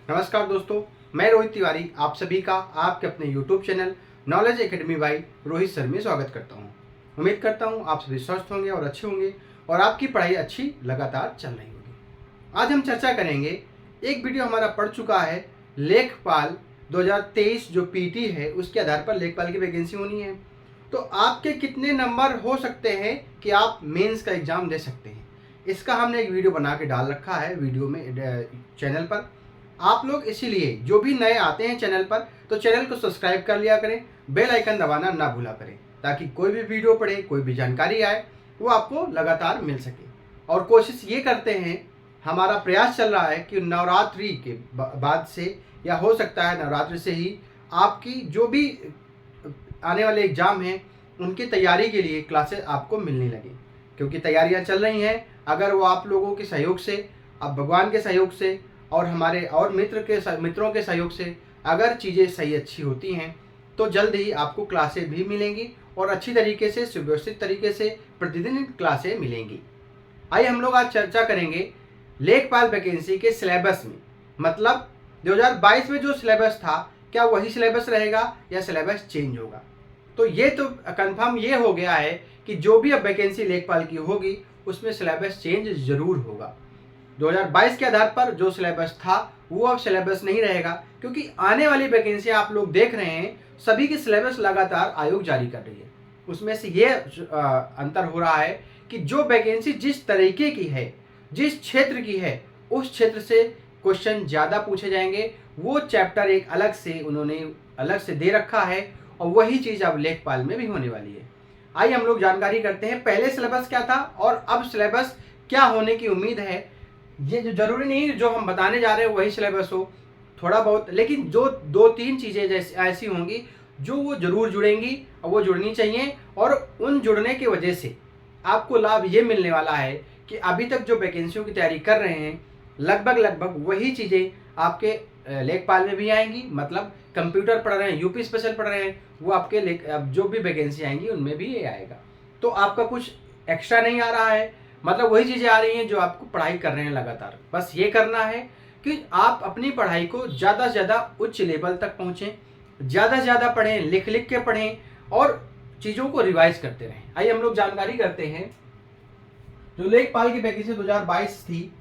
नमस्कार दोस्तों, मैं रोहित तिवारी आप सभी का आपके अपने YouTube channel knowledge academy by Rohit sir में स्वागत करता हूं। उम्मीद करता हूं आप सभी स्वस्थ होंगे और अच्छे होंगे और आपकी पढ़ाई अच्छी लगातार चल रही होगी। आज हम चर्चा करेंगे, एक वीडियो हमारा पढ़ चुका है लेखपाल 2023 जो पीटी है उसके आधार पर लेखपाल की वैकेंसी होनी है। तो आपके कितने नंबर हो सकते हैं कि आप मेंस का एग्ज़ाम दे सकते हैं, इसका हमने एक वीडियो बना के डाल रखा है वीडियो में चैनल पर। आप लोग इसीलिए जो भी नए आते हैं चैनल पर तो चैनल को सब्सक्राइब कर लिया करें, बेल आइकन दबाना ना भूला करें ताकि कोई भी वीडियो पढ़े, कोई भी जानकारी आए वो आपको लगातार मिल सके। और कोशिश ये करते हैं, हमारा प्रयास चल रहा है कि नवरात्रि के बाद से या हो सकता है नवरात्रि से ही आपकी जो भी आने वाले एग्ज़ाम हैं उनकी तैयारी के लिए क्लासेस आपको मिलने लगे, क्योंकि तैयारियां चल रही हैं। अगर वो आप लोगों के सहयोग से, अब भगवान के सहयोग से और हमारे और मित्रों के सहयोग से अगर चीज़ें सही अच्छी होती हैं तो जल्द ही आपको क्लासें भी मिलेंगी और अच्छी तरीके से सुव्यवस्थित तरीके से प्रतिदिन क्लासें मिलेंगी। आइए हम लोग आज चर्चा करेंगे लेखपाल वैकेंसी के सिलेबस में, मतलब 2022 में जो सिलेबस था क्या वही सिलेबस रहेगा या सिलेबस चेंज होगा। तो ये तो कंफर्म ये हो गया है कि जो भी अब वैकेंसी लेखपाल की होगी उसमें सिलेबस चेंज जरूर होगा। 2022 के आधार पर जो सिलेबस था वो अब सिलेबस नहीं रहेगा, क्योंकि आने वाली वैकेंसी आप लोग देख रहे हैं सभी की सिलेबस लगातार आयोग जारी कर रही है। उसमें से ये अंतर हो रहा है कि जो वैकेंसी जिस तरीके की है, जिस क्षेत्र की है, उस क्षेत्र से क्वेश्चन ज़्यादा पूछे जाएंगे। वो चैप्टर एक अलग से उन्होंने अलग से दे रखा है और वही चीज़ अब लेखपाल में भी होने वाली है। आइए हम लोग जानकारी करते हैं पहले सिलेबस क्या था और अब सिलेबस क्या होने की उम्मीद है। ये जो जरूरी नहीं जो हम बताने जा रहे हैं वही सिलेबस हो, थोड़ा बहुत, लेकिन जो दो तीन चीज़ें जैसी ऐसी होंगी जो वो जरूर जुड़ेंगी और वो जुड़नी चाहिए, और उन जुड़ने की वजह से आपको लाभ ये मिलने वाला है कि अभी तक जो वैकेंसियों की तैयारी कर रहे हैं लगभग वही चीज़ें आपके लेखपाल में भी आएंगी। मतलब कंप्यूटर पढ़ रहे हैं, यूपी स्पेशल पढ़ रहे हैं, वो आपके अब जो भी वैकेंसी आएंगी उनमें भी ये आएगा। तो आपका कुछ एक्स्ट्रा नहीं आ रहा है, मतलब वही चीज़ें आ रही हैं जो आपको पढ़ाई कर रहे हैं लगातार। बस ये करना है कि आप अपनी पढ़ाई को ज़्यादा से ज़्यादा उच्च लेवल तक पहुँचें, ज़्यादा से ज़्यादा पढ़ें, लिख लिख के पढ़ें और चीज़ों को रिवाइज करते रहें। आइए हम लोग जानकारी करते हैं। जो लेखपाल की वैकेंसी 2022 थी,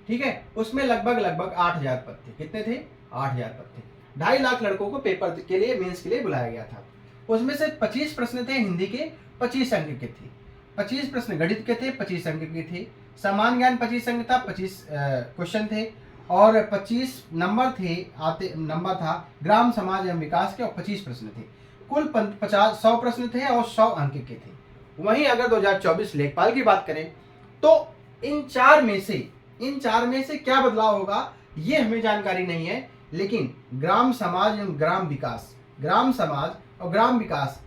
ठीक है, उसमें लगभग 8,000 पद थे। कितने थे? 8,000 पद थे। 2.5 लाख लड़कों को पेपर के लिए, मेंस के लिए बुलाया गया था। उसमें से 25 प्रश्न थे हिंदी के, 25 अंक के थे। 25 प्रश्न गणित के थे, 25 अंक के थे। सामान्य ज्ञान 25 अंक था, 25 क्वेश्चन थे और 25 नंबर थे। आते नंबर था ग्राम समाज एवं विकास के और 25 प्रश्न थे। कुल 100 प्रश्न थे और 100 अंक के थे। वहीं अगर 2024 लेखपाल की बात करें तो इन चार में से क्या बदलाव होगा ये हमें जानकारी नहीं है, लेकिन ग्राम समाज एवं ग्राम समाज और ग्राम विकास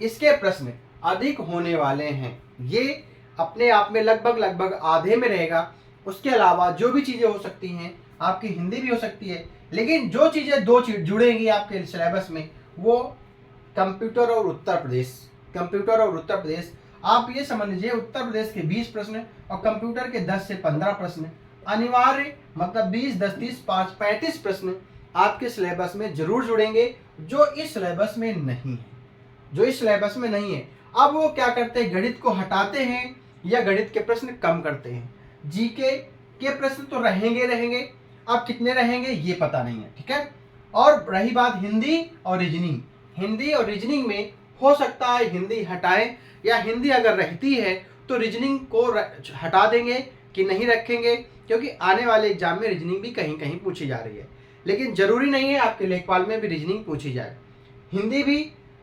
इसके प्रश्न अधिक होने वाले हैं। ये अपने आप में लगभग आधे में रहेगा। उसके अलावा जो भी चीज़ें हो सकती हैं, आपकी हिंदी भी हो सकती है, लेकिन जो चीज़ें दो चीज जुड़ेंगी आपके सिलेबस में वो कंप्यूटर और उत्तर प्रदेश। आप ये समझ लीजिए उत्तर प्रदेश के 20 प्रश्न और कंप्यूटर के 10 से 15 प्रश्न अनिवार्य, मतलब 20, 10, 30, 5, 35 प्रश्न आपके सिलेबस में जरूर जुड़ेंगे जो इस सिलेबस में नहीं है। अब वो क्या करते हैं, गणित को हटाते हैं या गणित के प्रश्न कम करते हैं। जीके के प्रश्न तो रहेंगे, अब कितने रहेंगे ये पता नहीं है, ठीक है। और रही बात हिंदी और रीजनिंग में हो सकता है हिंदी हटाएं, या हिंदी अगर रहती है तो रीजनिंग को हटा देंगे कि नहीं रखेंगे, क्योंकि आने वाले एग्जाम में रीजनिंग भी कहीं कहीं पूछी जा रही है। लेकिन जरूरी नहीं है आपके लेखपाल में भी रीजनिंग पूछी जाए। हिंदी भी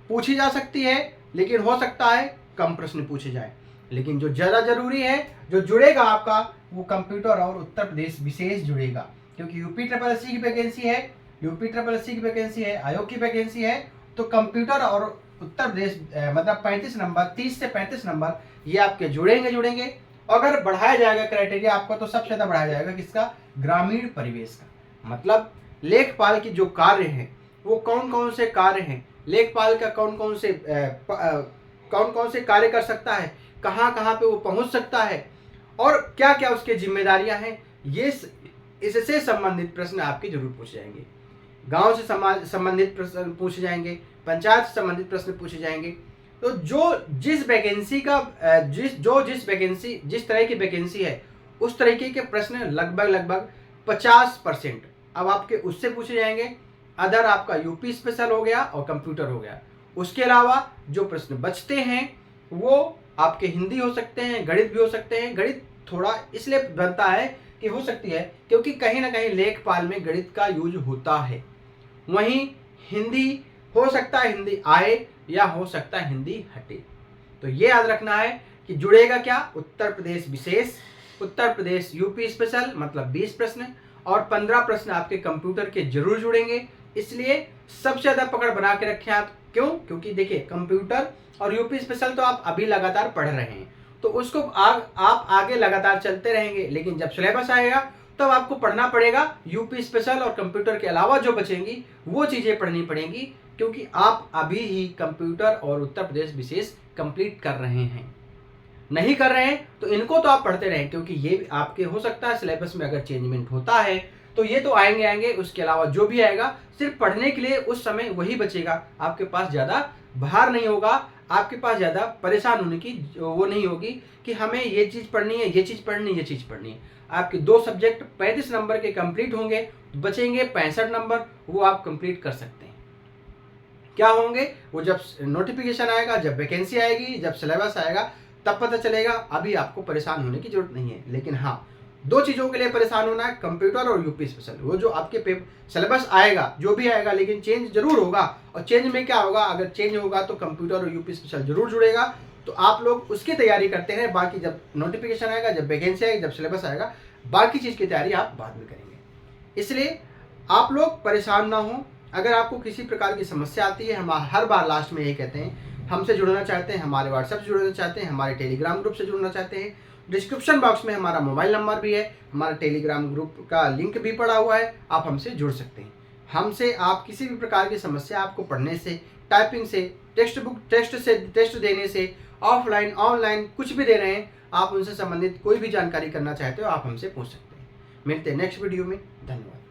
पूछी जा सकती है, लेकिन हो सकता है कम प्रश्न पूछे जाए। लेकिन जो ज़्यादा जरूरी है, जो जुड़ेगा आपका, वो कंप्यूटर और उत्तर प्रदेश विशेष जुड़ेगा, क्योंकि यूपी की वैकेंसी है, आयोग की वैकेंसी है। तो कंप्यूटर और उत्तर प्रदेश मतलब 35 नंबर, 30 से 35 नंबर ये आपके जुड़ेंगे। अगर बढ़ाया जाएगा क्राइटेरिया आपका तो सबसे ज़्यादा बढ़ाया जाएगा किसका? ग्रामीण परिवेश का। मतलब लेखपाल की जो कार्य हैं वो कौन कौन से कार्य हैं, लेखपाल का कौन कौन से कार्य कर सकता है, कहाँ कहाँ पे वो पहुँच सकता है और क्या क्या उसके जिम्मेदारियाँ हैं, ये इससे संबंधित प्रश्न आपके जरूर पूछे जाएंगे। गांव से संबंधित प्रश्न पूछे जाएंगे, पंचायत से संबंधित प्रश्न पूछे जाएंगे। तो जिस वैकेंसी का जिस तरह की वैकेंसी है उस तरीके के प्रश्न लगभग 50% अब आपके उससे पूछे जाएंगे। अदर आपका यूपी स्पेशल हो गया और कंप्यूटर हो गया। उसके अलावा जो प्रश्न बचते हैं वो आपके हिंदी हो सकते हैं, गणित भी हो सकते हैं। गणित थोड़ा इसलिए बनता है कि हो सकती है क्योंकि कहीं ना कहीं लेखपाल में गणित का यूज होता है। वहीं हिंदी हो सकता है हिंदी आए या हो सकता है हिंदी हटे। तो ये याद रखना है कि जुड़ेगा क्या, उत्तर प्रदेश विशेष, उत्तर प्रदेश यूपी स्पेशल मतलब 20 प्रश्न और 15 प्रश्न आपके कंप्यूटर के जरूर जुड़ेंगे। इसलिए सबसे ज्यादा पकड़ बना के रखें आप। क्यों? क्योंकि देखिए कंप्यूटर और यूपी स्पेशल तो आप अभी लगातार पढ़ रहे हैं तो उसको आप आगे लगातार चलते रहेंगे, लेकिन जब सिलेबस आएगा तब आपको पढ़ना पड़ेगा। यूपी स्पेशल और कंप्यूटर के अलावा जो बचेंगी वो चीजें पढ़नी पड़ेंगी, क्योंकि आप अभी ही कंप्यूटर और उत्तर प्रदेश विशेष कंप्लीट कर रहे हैं। नहीं कर रहे हैं तो इनको तो आप पढ़ते रहें, क्योंकि ये आपके हो सकता है सिलेबस में अगर चेंजमेंट होता है तो ये तो आएंगे। उसके अलावा जो भी आएगा सिर्फ पढ़ने के लिए उस समय वही बचेगा। आपके पास ज़्यादा भार नहीं होगा, आपके पास ज़्यादा परेशान होने की वो नहीं होगी कि हमें ये चीज़ पढ़नी है, ये चीज़ पढ़नी है, ये चीज़ पढ़नी है। आपके 2 सब्जेक्ट 35 नंबर के कंप्लीट होंगे, बचेंगे 65 नंबर, वो आप कंप्लीट कर सकते हैं। क्या होंगे वो जब नोटिफिकेशन आएगा, जब वैकेंसी आएगी, जब सिलेबस आएगा तब पता चलेगा। अभी आपको परेशान होने की जरूरत नहीं है। लेकिन हाँ, 2 चीज़ों के लिए परेशान होना है, कंप्यूटर और यूपी स्पेशल। वो जो आपके सिलेबस आएगा जो भी आएगा, लेकिन चेंज जरूर होगा। और चेंज में क्या होगा, अगर चेंज होगा तो कंप्यूटर और यूपी स्पेशल जरूर जुड़ेगा। तो आप लोग उसकी तैयारी करते हैं। बाकी जब नोटिफिकेशन आएगा, जब वैकेंसी आएगी, जब सिलेबस आएगा, बाकी चीज़ की तैयारी आप बाद में करेंगे। इसलिए आप लोग परेशान ना हो। अगर आपको किसी प्रकार की समस्या आती है, हम हर बार लास्ट में ये कहते हैं, हमसे जुड़ना चाहते हैं, हमारे व्हाट्सएप से जुड़ना चाहते हैं, हमारे टेलीग्राम ग्रुप से जुड़ना चाहते हैं, डिस्क्रिप्शन बॉक्स में हमारा मोबाइल नंबर भी है, हमारा टेलीग्राम ग्रुप का लिंक भी पड़ा हुआ है, आप हमसे जुड़ सकते हैं। हमसे आप किसी भी प्रकार की समस्या आपको पढ़ने से, टाइपिंग से, टेस्ट देने से, ऑफलाइन ऑनलाइन कुछ भी दे रहे हैं, आप उनसे संबंधित कोई भी जानकारी करना चाहते हो आप हमसे पूछ सकते हैं। मिलते हैं नेक्स्ट वीडियो में। धन्यवाद।